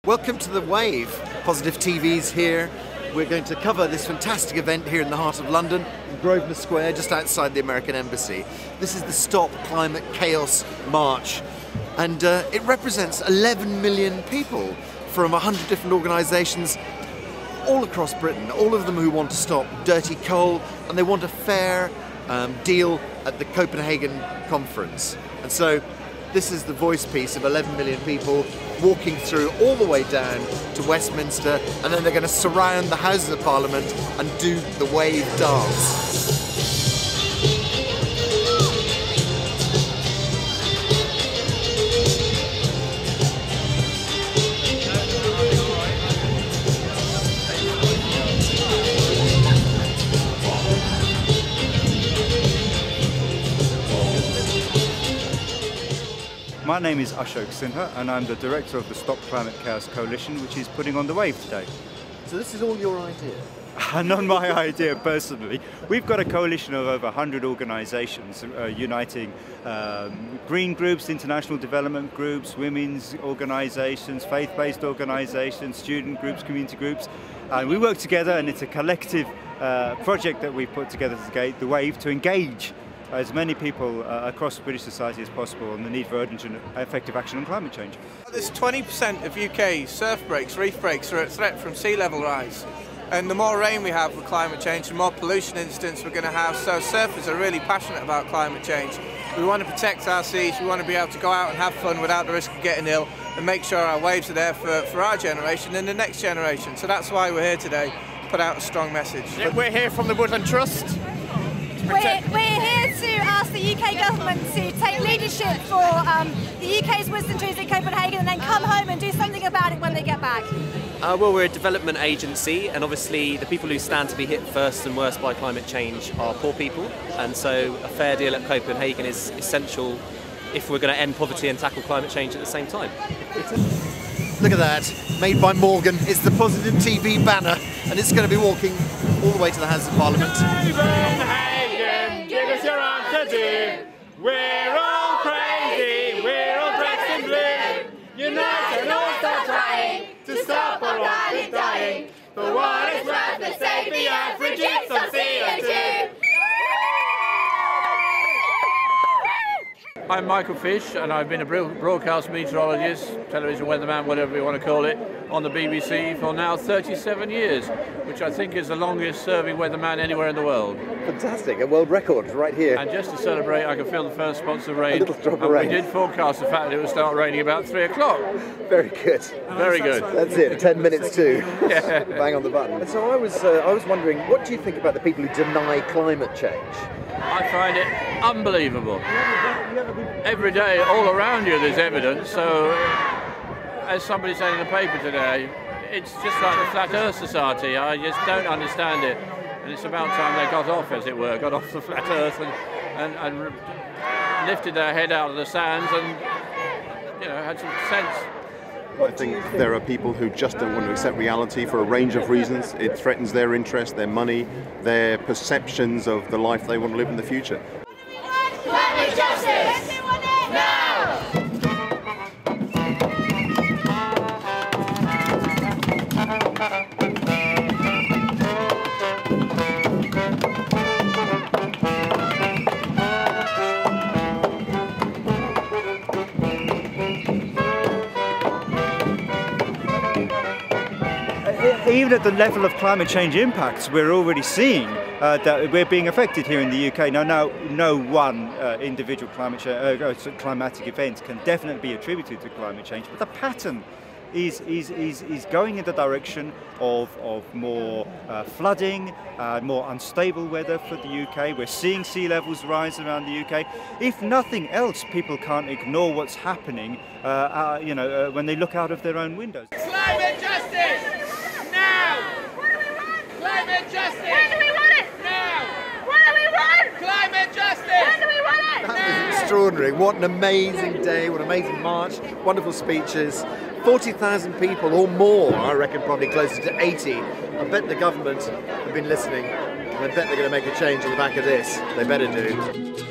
Welcome to The Wave. Positive TV's here. We're going to cover this fantastic event here in the heart of London, in Grosvenor Square, just outside the American Embassy. This is the Stop Climate Chaos March, and it represents 11 million people from 100 different organisations all across Britain, all of them who want to stop dirty coal, and they want a fair deal at the Copenhagen conference. And so this is the voice piece of 11 million people walking through all the way down to Westminster, and then they're going to surround the Houses of Parliament and do the wave dance. My name is Ashok Sinha, and I'm the director of the Stop Climate Chaos Coalition, which is putting on the wave today. So this is all your idea? Not my idea personally. We've got a coalition of over 100 organisations uniting green groups, international development groups, women's organisations, faith-based organisations, student groups, community groups. And we work together, and it's a collective project that we've put together to the wave to engage as many people across British society as possible on the need for urgent and effective action on climate change. There's 20% of UK surf breaks, reef breaks are at threat from sea level rise. And the more rain we have with climate change, the more pollution incidents we're going to have. So surfers are really passionate about climate change. We want to protect our seas, we want to be able to go out and have fun without the risk of getting ill, and make sure our waves are there for our generation and the next generation. So that's why we're here today, to put out a strong message. We're here from the Woodland Trust. We're here to ask the UK government to take leadership for the UK's wisdom trees in Copenhagen, and then come home and do something about it when they get back. Well, we're a development agency, and obviously the people who stand to be hit first and worst by climate change are poor people, and so a fair deal at Copenhagen is essential if we're going to end poverty and tackle climate change at the same time. Look at that, made by Morgan. It's the Positive TV banner, and it's going to be walking all the way to the House of Parliament. Give us your answer, dear. We're all crazy, we're all dressed in blue. Unite and all start trying to stop our rapid dying. For what is worth the sake the earth reduce some CO2. I'm Michael Fish, and I've been a broadcast meteorologist, television weatherman, whatever you want to call it, on the BBC for now 37 years, which I think is the longest serving weatherman anywhere in the world. Fantastic, a world record right here. And just to celebrate, I can feel the first spots of rain. A little drop of rain. We did forecast the fact that it would start raining about 3 o'clock. Very good. Very good. That's it, 10 minutes too. Yeah. Bang on the button. And so I was wondering, what do you think about the people who deny climate change? I find it unbelievable. Every day, all around you, there's evidence. So, as somebody said in the paper today, it's just like the Flat Earth Society. I just don't understand it. And it's about time they got off, as it were, got off the Flat Earth and lifted their head out of the sands and, you know, had some sense. I think there are people who just don't want to accept reality for a range of reasons. It threatens their interest, their money, their perceptions of the life they want to live in the future. Climate justice! Now! Even at the level of climate change impacts, we're already seeing that we're being affected here in the UK. Now no one individual climatic event can definitely be attributed to climate change, but the pattern is going in the direction of more flooding, more unstable weather for the UK. We're seeing sea levels rise around the UK. If nothing else, people can't ignore what's happening when they look out of their own windows. Climate justice! Now! What do we want? Climate justice! When do we want it? Now! What do we want? Climate justice! When do we want it? That was extraordinary. What an amazing day, what an amazing march, wonderful speeches. 40,000 people or more, I reckon probably closer to 80. I bet the government have been listening, and I bet they're going to make a change on the back of this. They better do.